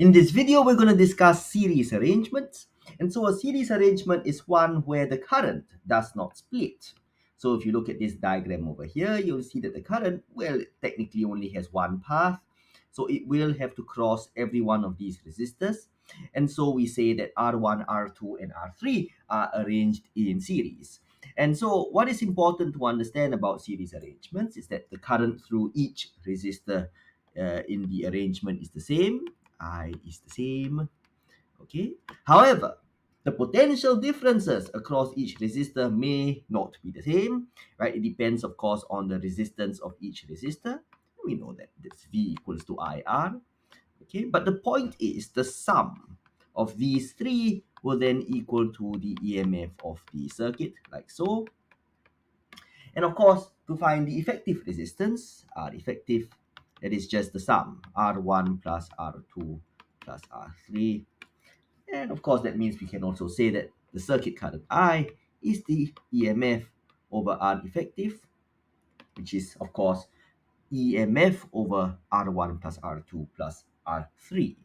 In this video, we're going to discuss series arrangements. And so a series arrangement is one where the current does not split. So if you look at this diagram over here, you'll see that the current, well, it technically only has one path. So it will have to cross every one of these resistors. And so we say that R1, R2, and R3 are arranged in series. And so what is important to understand about series arrangements is that the current through each resistor in the arrangement is the same. I is the same. Okay. However, the potential differences across each resistor may not be the same, right? It depends, of course, on the resistance of each resistor. We know that this V equals to IR. Okay, but the point is the sum of these three will then equal to the EMF of the circuit, like so. And of course, to find the effective resistance, R effective, that is just the sum, R1 plus R2 plus R3. And of course, that means we can also say that the circuit current I is the EMF over R effective, which is, of course, EMF over R1 plus R2 plus R3.